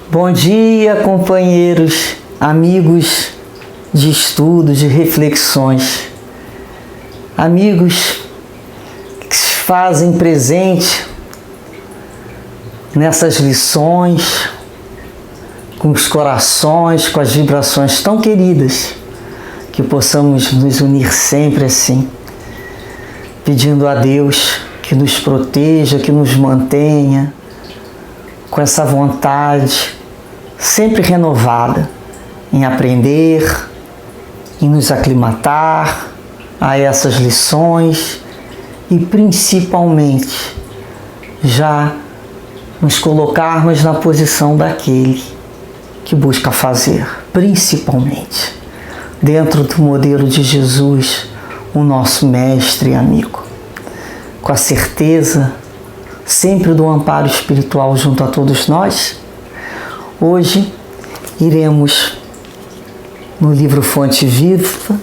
Bom dia, companheiros, amigos de estudos, de reflexões, amigos que se fazem presente nessas lições, com os corações, com as vibrações tão queridas, que possamos nos unir sempre assim, pedindo a Deus que nos proteja, que nos mantenha com essa vontade sempre renovada em aprender, em nos aclimatar a essas lições e principalmente já nos colocarmos na posição daquele que busca fazer, principalmente dentro do modelo de Jesus, o nosso mestre e amigo, com a certeza sempre do amparo espiritual junto a todos nós. Hoje iremos, no livro Fonte Viva,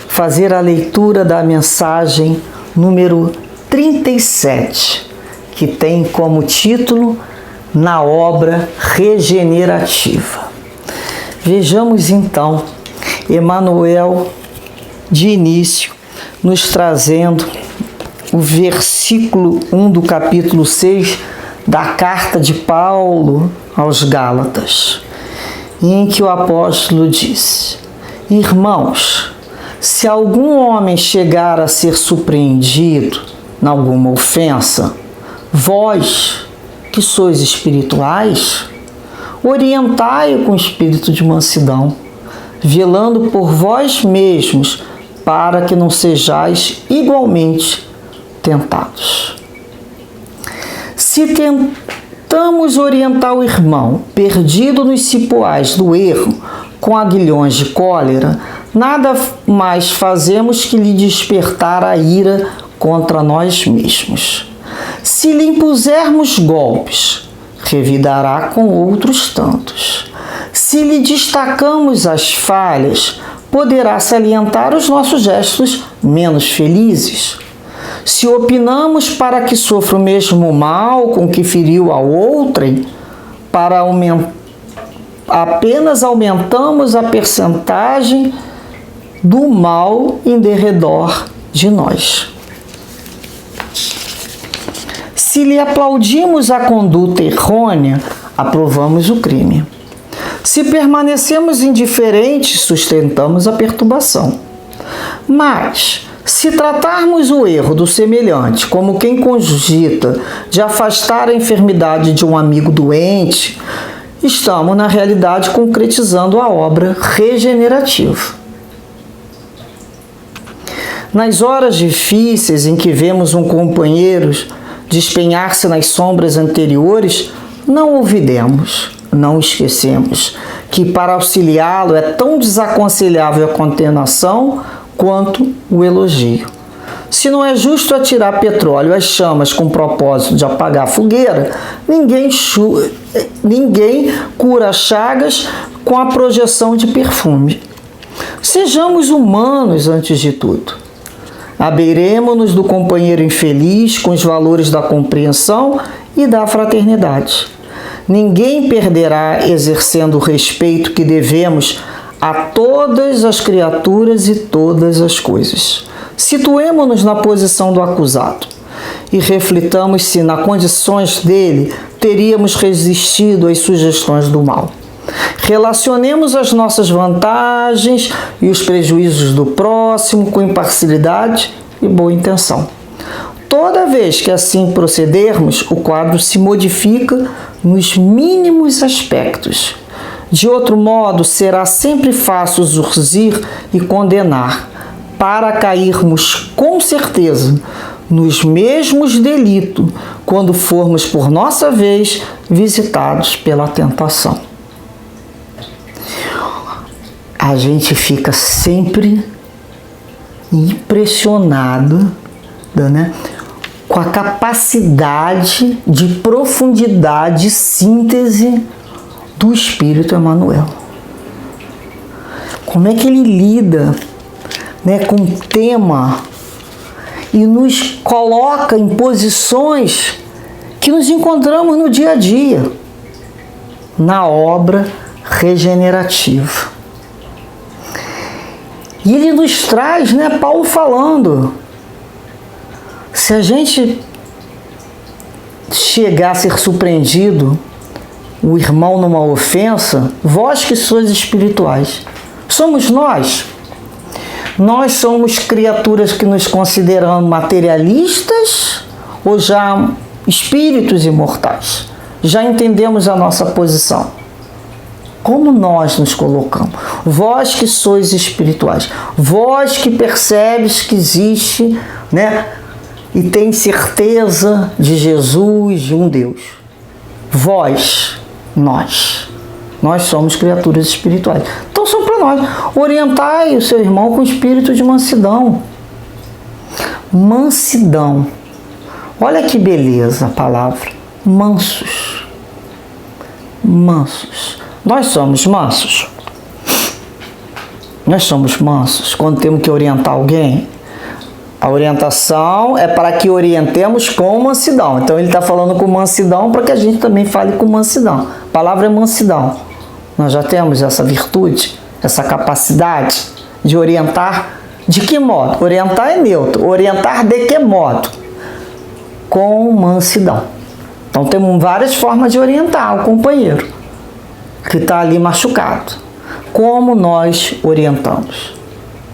fazer a leitura da mensagem número 37, que tem como título Na Obra Regenerativa. Vejamos então Emmanuel de início nos trazendo o versículo 1 do capítulo 6 da carta de Paulo aos Gálatas, em que o apóstolo diz: Irmãos, se algum homem chegar a ser surpreendido em alguma ofensa, vós, que sois espirituais, orientai-o com espírito de mansidão, velando por vós mesmos, para que não sejais igualmente tentados. Se tentamos orientar o irmão perdido nos cipoais do erro com aguilhões de cólera, nada mais fazemos que lhe despertar a ira contra nós mesmos. Se lhe impusermos golpes, revidará com outros tantos. Se lhe destacamos as falhas, poderá salientar os nossos gestos menos felizes. Se opinamos para que sofra o mesmo mal com que feriu a outrem, apenas aumentamos a percentagem do mal em derredor de nós. Se lhe aplaudimos a conduta errônea, aprovamos o crime. Se permanecemos indiferentes, sustentamos a perturbação. Mas, se tratarmos o erro do semelhante como quem cogita de afastar a enfermidade de um amigo doente, estamos, na realidade, concretizando a obra regenerativa. Nas horas difíceis em que vemos um companheiro despenhar-se nas sombras anteriores, não olvidemos, não esquecemos que para auxiliá-lo é tão desaconselhável a condenação quanto o elogio. Se não é justo atirar petróleo às chamas com o propósito de apagar a fogueira, ninguém cura chagas com a projeção de perfume. Sejamos humanos antes de tudo. Abeiremo-nos do companheiro infeliz com os valores da compreensão e da fraternidade. Ninguém perderá exercendo o respeito que devemos a todas as criaturas e todas as coisas. Situemo-nos na posição do acusado e reflitamos se, nas condições dele, teríamos resistido às sugestões do mal. Relacionemos as nossas vantagens e os prejuízos do próximo com imparcialidade e boa intenção. Toda vez que assim procedermos, o quadro se modifica nos mínimos aspectos. De outro modo, será sempre fácil zurzir e condenar, para cairmos com certeza nos mesmos delitos quando formos por nossa vez visitados pela tentação. A gente fica sempre impressionado, né, com a capacidade de profundidade e síntese do Espírito Emmanuel. Como é que ele lida, né, com o tema e nos coloca em posições que nos encontramos no dia a dia. na obra regenerativa. E ele nos traz, né, Paulo falando, se a gente chegar a ser surpreendido, o irmão numa ofensa, vós que sois espirituais, somos nós. Nós somos criaturas que nos consideramos materialistas ou já espíritos imortais? Já entendemos a nossa posição. Como nós nos colocamos? Vós que sois espirituais, vós que percebes que existe, né, e tem certeza de Jesus, de um Deus. Vós, nós somos criaturas espirituais. Então são para nós. Orientai o seu irmão com espírito de mansidão. Mansidão. Olha que beleza a palavra. Mansos. Mansos. Nós somos mansos. Nós somos mansos quando temos que orientar alguém. A orientação é para que orientemos com mansidão. Então ele está falando com mansidão para que a gente também fale com mansidão. A palavra é mansidão. Nós já temos essa virtude, essa capacidade de orientar. De que modo? Orientar é neutro. Orientar de que modo? Com mansidão. Então temos várias formas de orientar o companheiro que está ali machucado. Como nós orientamos?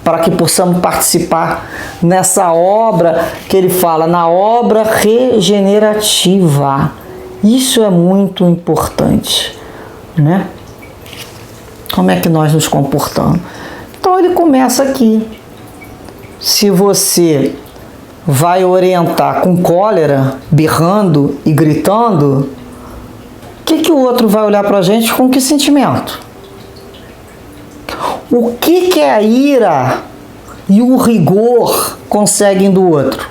Para que possamos participar nessa obra que ele fala, na obra regenerativa. Isso é muito importante, né? Como é que nós nos comportamos? Então ele começa aqui. Se você vai orientar com cólera, berrando e gritando, o que o outro vai olhar para a gente com que sentimento? O que a ira e o rigor conseguem do outro?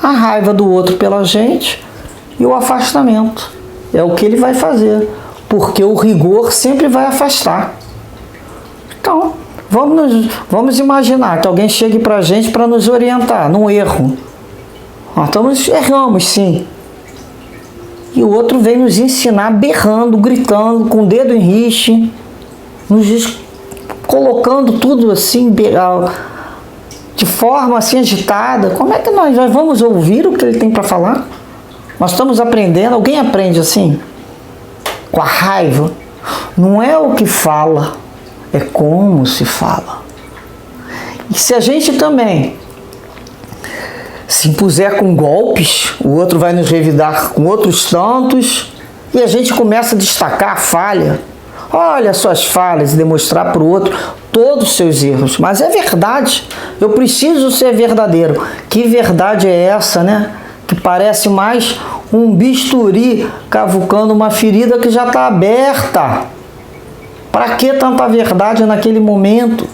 A raiva do outro pela gente e o afastamento. É o que ele vai fazer, porque o rigor sempre vai afastar. Então, vamos imaginar que alguém chegue para a gente para nos orientar num erro. Nós erramos, sim. E o outro vem nos ensinar berrando, gritando, com o dedo em riste, colocando tudo assim, de forma assim agitada. Como é que nós vamos ouvir o que ele tem para falar? Nós estamos aprendendo. Alguém aprende assim? Com a raiva? Não é o que fala, é como se fala. E se a gente também se impuser com golpes, o outro vai nos revidar com outros tantos, e a gente começa a destacar a falha. Olha as suas falhas e demonstrar para o outro todos os seus erros. Mas é verdade. Eu preciso ser verdadeiro. Que verdade é essa, né? Que parece mais um bisturi cavucando uma ferida que já está aberta. Para que tanta verdade naquele momento?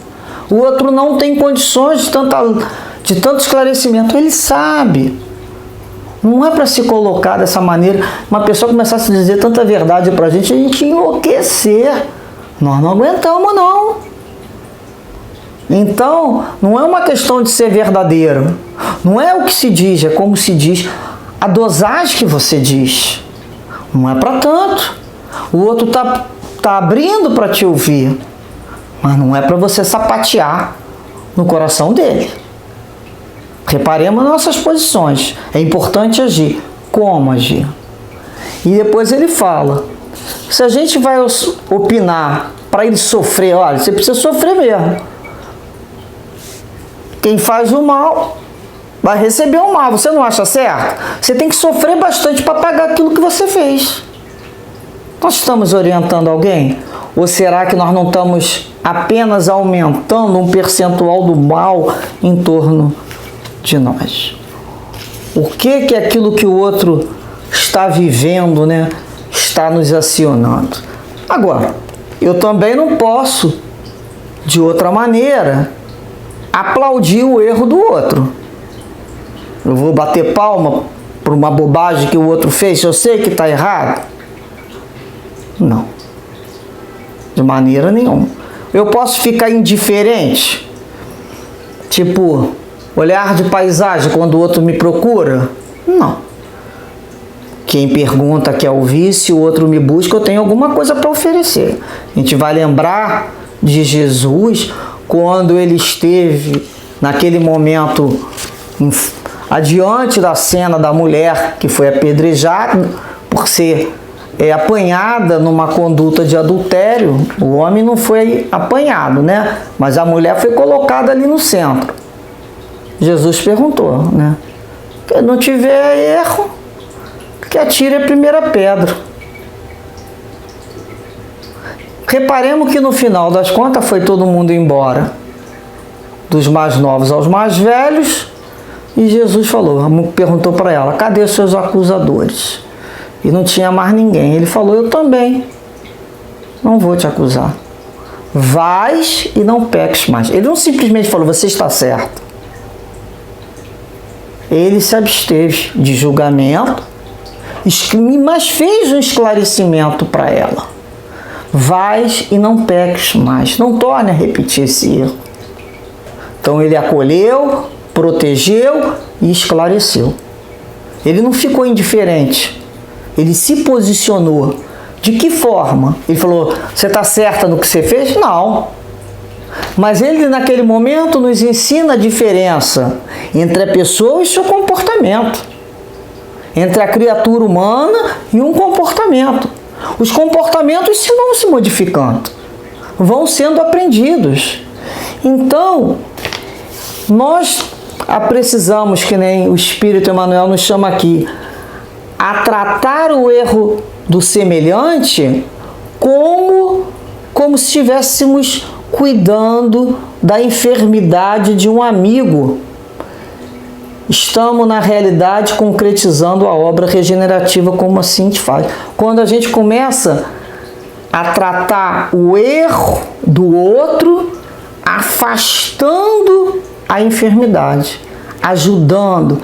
O outro não tem condições de tanto esclarecimento. Ele sabe. Não é para se colocar dessa maneira. Uma pessoa começar a se dizer tanta verdade para a gente enlouquecer. Nós não aguentamos, não. Então, não é uma questão de ser verdadeiro. Não é o que se diz, é como se diz. A dosagem que você diz. Não é para tanto. O outro tá abrindo para te ouvir. Mas não é para você sapatear no coração dele. Reparemos nossas posições. É importante agir. Como agir? E depois ele fala, se a gente vai opinar para ele sofrer, olha, você precisa sofrer mesmo. Quem faz o mal vai receber o mal. Você não acha certo? Você tem que sofrer bastante para pagar aquilo que você fez. Nós estamos orientando alguém? Ou será que nós não estamos apenas aumentando um percentual do mal em torno de nós? O que é aquilo que o outro está vivendo, né? Está nos acionando. Agora, eu também não posso, de outra maneira, aplaudir o erro do outro. Eu vou bater palma por uma bobagem que o outro fez, eu sei que está errado? Não. De maneira nenhuma. Eu posso ficar indiferente? Tipo, olhar de paisagem quando o outro me procura? Não. Quem pergunta quer ouvir, se o outro me busca, eu tenho alguma coisa para oferecer. A gente vai lembrar de Jesus quando ele esteve naquele momento adiante da cena da mulher que foi apedrejada por ser apanhada numa conduta de adultério. O homem não foi apanhado, né? Mas a mulher foi colocada ali no centro. Jesus perguntou, né? Se não tiver erro, que atire a primeira pedra. Reparemos que no final das contas foi todo mundo embora, dos mais novos aos mais velhos, e Jesus perguntou para ela: cadê os seus acusadores? E não tinha mais ninguém. Ele falou: eu também não vou te acusar. Vais e não peques mais. Ele não simplesmente falou: você está certo. Ele se absteve de julgamento, mas fez um esclarecimento para ela. Vais e não peques mais. Não torne a repetir esse erro. Então ele acolheu, protegeu e esclareceu. Ele não ficou indiferente. Ele se posicionou. De que forma? Ele falou: você está certa no que você fez? Não. Mas ele naquele momento nos ensina a diferença entre a pessoa e seu comportamento. Entre a criatura humana e um comportamento. Os comportamentos vão se modificando. Vão sendo aprendidos. Então, nós precisamos, que nem o Espírito Emmanuel nos chama aqui, a tratar o erro do semelhante como se estivéssemos cuidando da enfermidade de um amigo. Estamos, na realidade, concretizando a obra regenerativa, como assim se faz. Quando a gente começa a tratar o erro do outro, afastando a enfermidade, ajudando,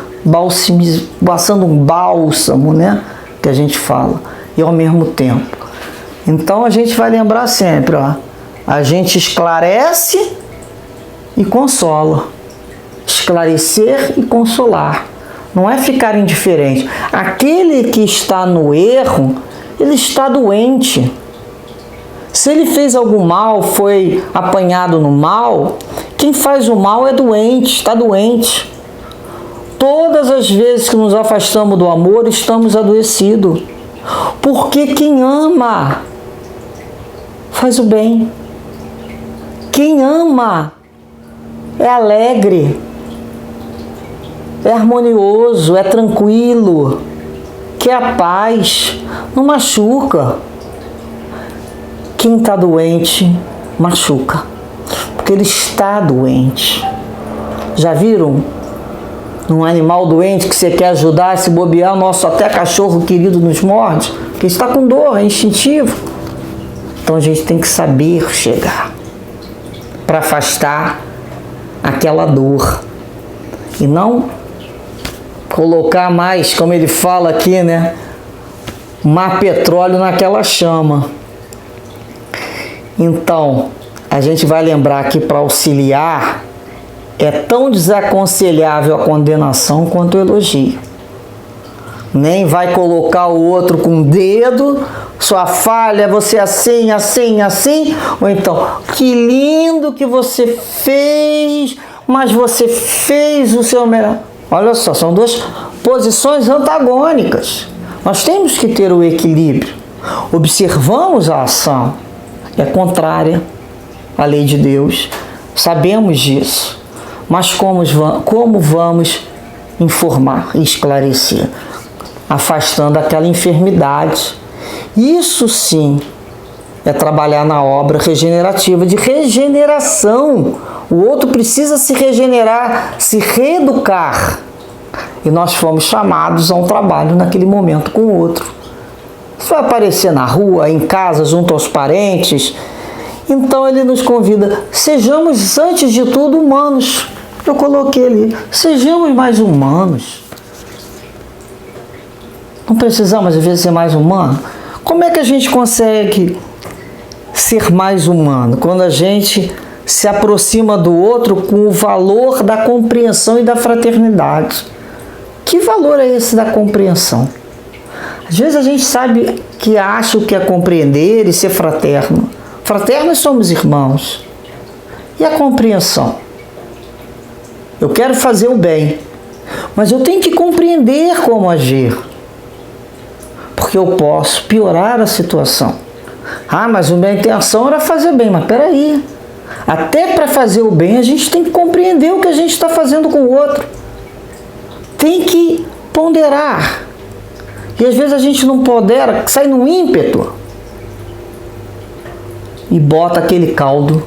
passando um bálsamo, né? Que a gente fala, e ao mesmo tempo. Então a gente vai lembrar sempre, ó, a gente esclarece e consola. Esclarecer e consolar. Não é ficar indiferente. Aquele que está no erro, ele está doente. Se ele fez algum mal, foi apanhado no mal, quem faz o mal é doente, está doente. Todas as vezes que nos afastamos do amor, estamos adoecidos. Porque quem ama faz o bem. Quem ama é alegre, é harmonioso, é tranquilo, quer a paz, não machuca. Quem está doente, machuca, porque ele está doente. Já viram um animal doente que você quer ajudar, se bobear, nosso até cachorro querido nos morde, porque está com dor, é instintivo. Então a gente tem que saber chegar para afastar aquela dor e não colocar mais, como ele fala aqui, né, mais petróleo naquela chama. Então, a gente vai lembrar que para auxiliar é tão desaconselhável a condenação quanto o elogio. Nem vai colocar o outro com o dedo, sua falha, você assim, assim, assim, ou então, que lindo que você fez, mas você fez o seu melhor. Olha só, são duas posições antagônicas. Nós temos que ter o equilíbrio. Observamos a ação, é contrária à lei de Deus, sabemos disso, mas como vamos informar e esclarecer? Afastando aquela enfermidade. Isso sim é trabalhar na obra regenerativa, de regeneração. O outro precisa se regenerar, se reeducar. E nós fomos chamados a um trabalho naquele momento com o outro. Isso vai aparecer na rua, em casa, junto aos parentes. Então ele nos convida, sejamos antes de tudo humanos. Eu coloquei ali, sejamos mais humanos. Não precisamos às vezes ser mais humano? Como é que a gente consegue ser mais humano? Quando a gente se aproxima do outro com o valor da compreensão e da fraternidade. Que valor é esse da compreensão? Às vezes a gente sabe que acha o que é compreender e ser fraterno. Fraternos somos irmãos. E a compreensão? Eu quero fazer o bem, mas eu tenho que compreender como agir, porque eu posso piorar a situação. Ah, mas a minha intenção era fazer bem, mas peraí, até para fazer o bem a gente tem que compreender o que a gente está fazendo com o outro, tem que ponderar, e às vezes a gente não pondera, sai no ímpeto e bota aquele caldo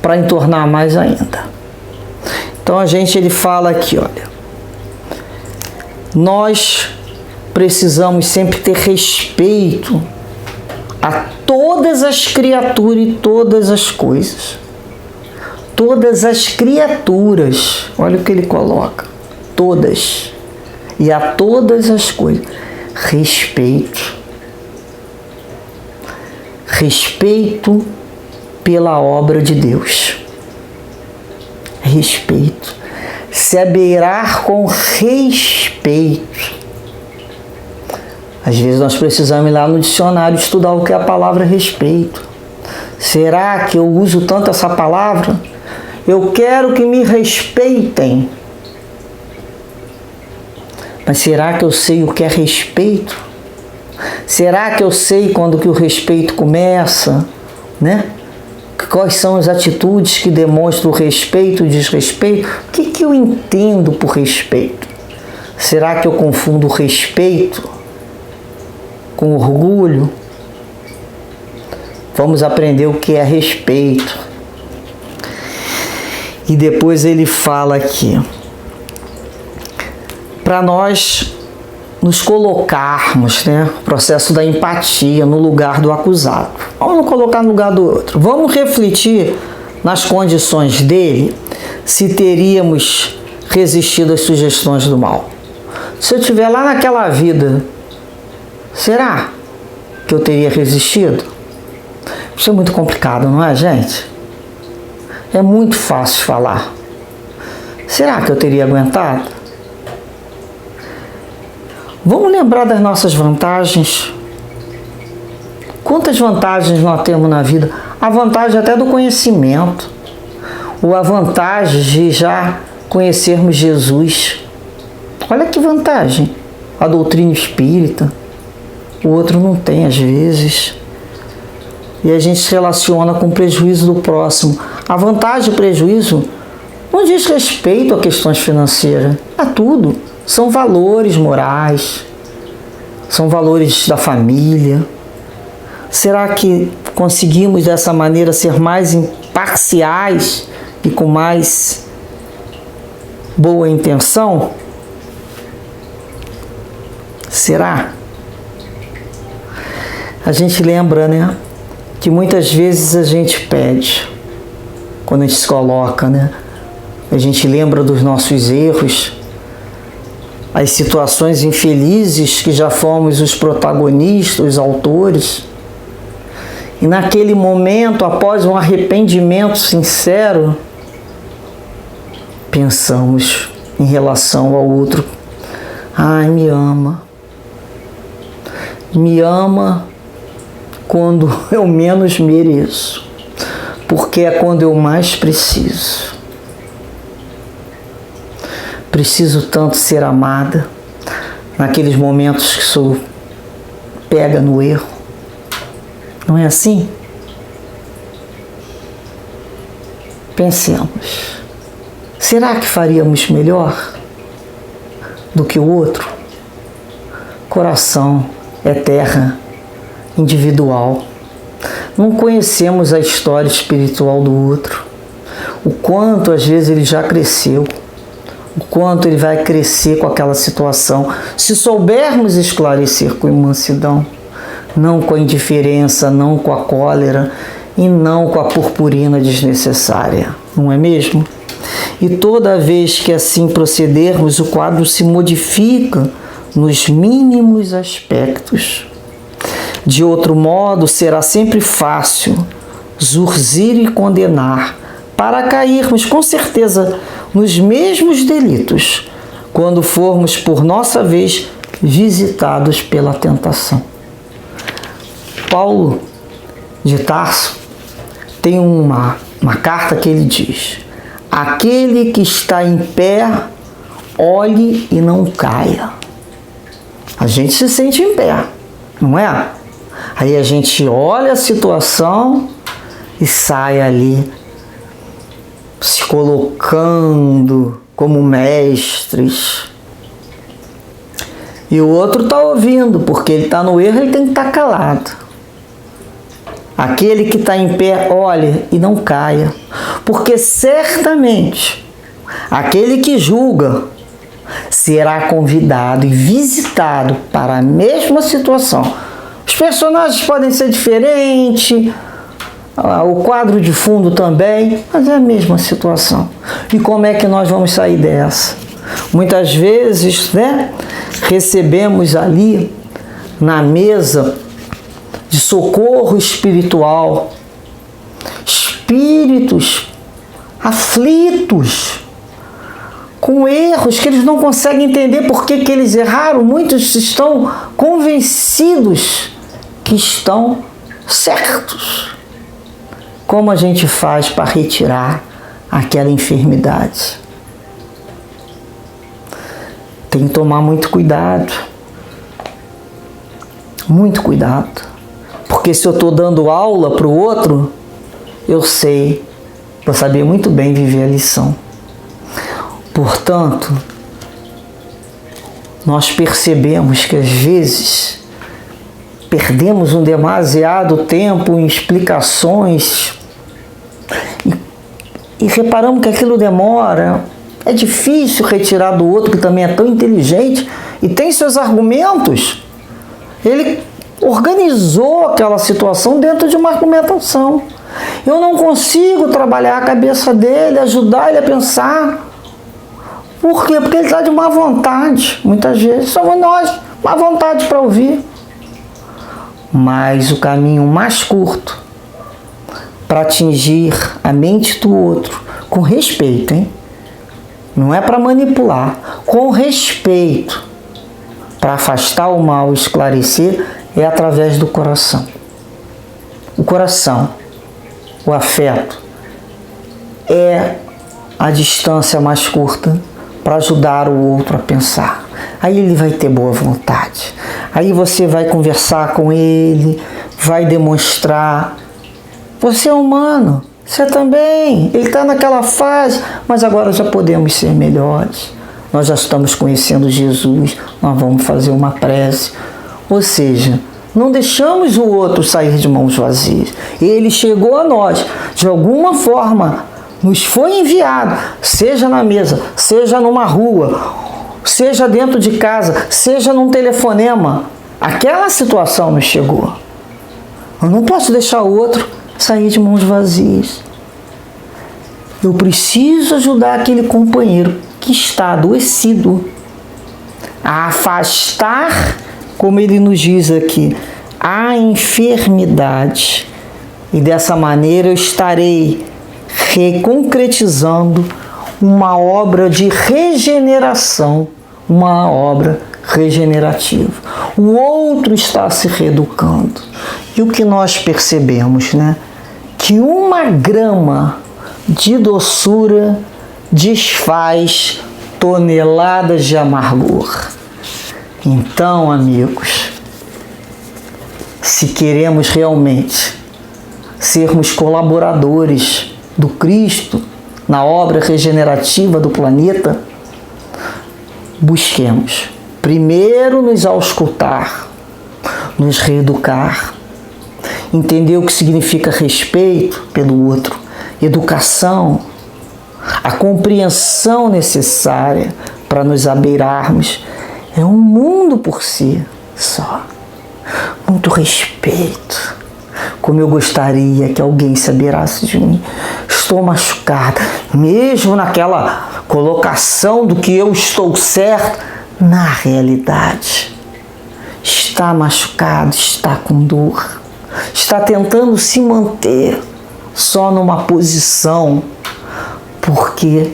para entornar mais ainda. Então ele fala aqui, olha, nós precisamos sempre ter respeito a todas as criaturas e todas as coisas. Todas as criaturas, olha o que ele coloca, todas, e a todas as coisas, respeito. Respeito pela obra de Deus. Respeito. Se abeirar com respeito. Às vezes nós precisamos ir lá no dicionário estudar o que é a palavra respeito. Será que eu uso tanto essa palavra? Eu quero que me respeitem. Mas será que eu sei o que é respeito? Será que eu sei quando que o respeito começa, né? Quais são as atitudes que demonstram o respeito e o desrespeito? O que eu entendo por respeito? Será que eu confundo respeito com orgulho? Vamos aprender o que é respeito. E depois ele fala aqui, para nós nos colocarmos, né, processo da empatia no lugar do acusado. Vamos nos colocar no lugar do outro. Vamos refletir nas condições dele, se teríamos resistido às sugestões do mal. Se eu estiver lá naquela vida, será que eu teria resistido? Isso é muito complicado, não é, gente? É muito fácil falar. Será que eu teria aguentado? Vamos lembrar das nossas vantagens. Quantas vantagens nós temos na vida? A vantagem até do conhecimento. Ou a vantagem de já conhecermos Jesus. Olha que vantagem. A doutrina espírita. O outro não tem, às vezes. E a gente se relaciona com o prejuízo do próximo. A vantagem e o prejuízo não diz respeito a questões financeiras. A tudo. São valores morais, são valores da família. Será que conseguimos dessa maneira ser mais imparciais e com mais boa intenção? Será? A gente lembra, né, que muitas vezes a gente pede, quando a gente se coloca, né, a gente lembra dos nossos erros, as situações infelizes que já fomos os protagonistas, os autores. E naquele momento, após um arrependimento sincero, pensamos em relação ao outro. Ai, me ama. Me ama quando eu menos mereço, porque é quando eu mais preciso. Preciso tanto ser amada naqueles momentos que sou pega no erro. Não é assim? Pensemos. Será que faríamos melhor do que o outro? Coração é terra individual. Não conhecemos a história espiritual do outro. O quanto às vezes ele já cresceu. O quanto ele vai crescer com aquela situação. Se soubermos esclarecer com mansidão, não com a indiferença, não com a cólera e não com a purpurina desnecessária, não é mesmo? E toda vez que assim procedermos, o quadro se modifica nos mínimos aspectos. De outro modo, será sempre fácil zurzir e condenar, para cairmos com certeza nos mesmos delitos, quando formos por nossa vez visitados pela tentação. Paulo de Tarso tem uma carta que ele diz: aquele que está em pé, olhe e não caia. A gente se sente em pé, não é? Aí a gente olha a situação e sai ali se colocando como mestres. E o outro está ouvindo, porque ele está no erro, ele tem que estar calado. Aquele que está em pé, olhe e não caia, porque certamente aquele que julga será convidado e visitado para a mesma situação. Os personagens podem ser diferentes, o quadro de fundo também, mas é a mesma situação. E como é que nós vamos sair dessa? Muitas vezes, recebemos ali na mesa de socorro espiritual espíritos aflitos, com erros que eles não conseguem entender por que eles erraram. Muitos estão convencidos que estão certos. Como a gente faz para retirar aquela enfermidade? Tem que tomar muito cuidado. Muito cuidado. Porque se eu estou dando aula para o outro, eu sei, vou saber muito bem viver a lição. Portanto, nós percebemos que às vezes perdemos um demasiado tempo em explicações e reparamos que aquilo demora. É difícil retirar do outro que também é tão inteligente e tem seus argumentos. Ele organizou aquela situação dentro de uma argumentação. Eu não consigo trabalhar a cabeça dele, ajudar ele a pensar. Por quê? Porque ele está de má vontade. Muitas vezes somos nós, má vontade para ouvir. Mas o caminho mais curto para atingir a mente do outro, com respeito, hein? Não é para manipular, com respeito, para afastar o mal e esclarecer, é através do coração. O coração, o afeto, é a distância mais curta para ajudar o outro a pensar. Aí ele vai ter boa vontade. Aí você vai conversar com ele, vai demonstrar. Você é humano, você também. Ele está naquela fase, mas agora já podemos ser melhores. Nós já estamos conhecendo Jesus, nós vamos fazer uma prece. Ou seja, não deixamos o outro sair de mãos vazias. Ele chegou a nós, de alguma forma, nos foi enviado, seja na mesa, seja numa rua, seja dentro de casa, seja num telefonema. Aquela situação nos chegou. Eu não posso deixar o outro sair de mãos vazias. Eu preciso ajudar aquele companheiro que está adoecido a afastar, como ele nos diz aqui, a enfermidade. E dessa maneira eu estarei reconcretizando uma obra de regeneração, uma obra regenerativa. O outro está se reeducando. E o que nós percebemos, que uma grama de doçura desfaz toneladas de amargor. Então, amigos, se queremos realmente sermos colaboradores do Cristo na obra regenerativa do planeta, busquemos primeiro nos auscultar, nos reeducar, entender o que significa respeito pelo outro, educação, a compreensão necessária para nos abeirarmos. É um mundo por si só. Muito respeito. Como eu gostaria que alguém se abeirasse de mim. Estou machucada, mesmo naquela colocação do que eu estou certo, na realidade está machucado, está com dor, está tentando se manter só numa posição, porque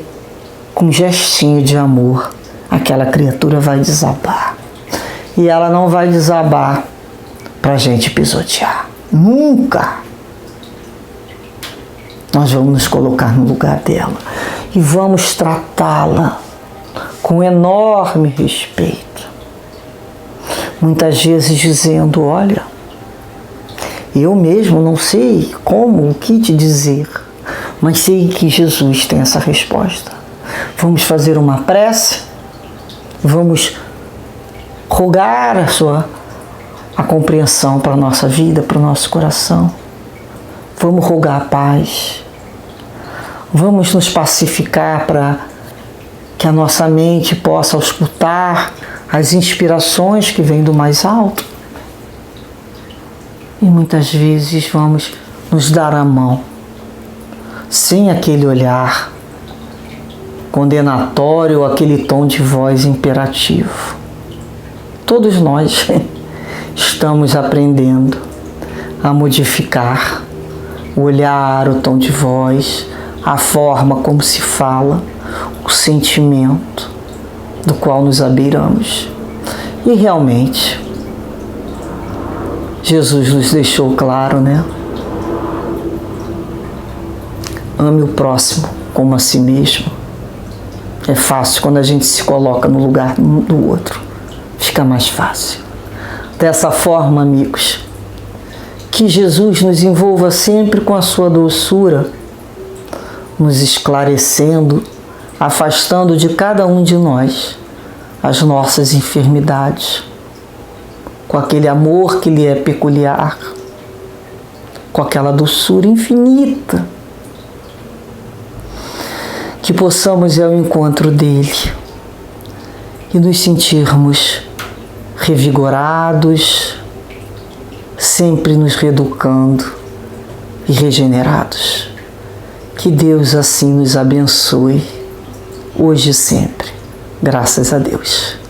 com gestinho de amor aquela criatura vai desabar. e ela não vai desabar para a gente pisotear. Nunca! Nós vamos nos colocar no lugar dela e vamos tratá-la com enorme respeito. Muitas vezes dizendo, olha, eu mesmo não sei como, o que te dizer, mas sei que Jesus tem essa resposta. Vamos fazer uma prece, vamos rogar a compreensão para a nossa vida, para o nosso coração. Vamos rogar a paz. Vamos nos pacificar para que a nossa mente possa escutar as inspirações que vêm do mais alto. E muitas vezes vamos nos dar a mão, sem aquele olhar condenatório ou aquele tom de voz imperativo. Todos nós estamos aprendendo a modificar o olhar, o tom de voz, a forma como se fala, o sentimento do qual nos abeiramos. E realmente, Jesus nos deixou claro, né? Ame o próximo como a si mesmo. É fácil quando a gente se coloca no lugar do outro. Fica mais fácil. Dessa forma, amigos, que Jesus nos envolva sempre com a sua doçura, nos esclarecendo, afastando de cada um de nós as nossas enfermidades, com aquele amor que lhe é peculiar, com aquela doçura infinita, que possamos ir ao encontro dele e nos sentirmos revigorados, sempre nos reeducando e regenerados. Que Deus assim nos abençoe, hoje e sempre. Graças a Deus.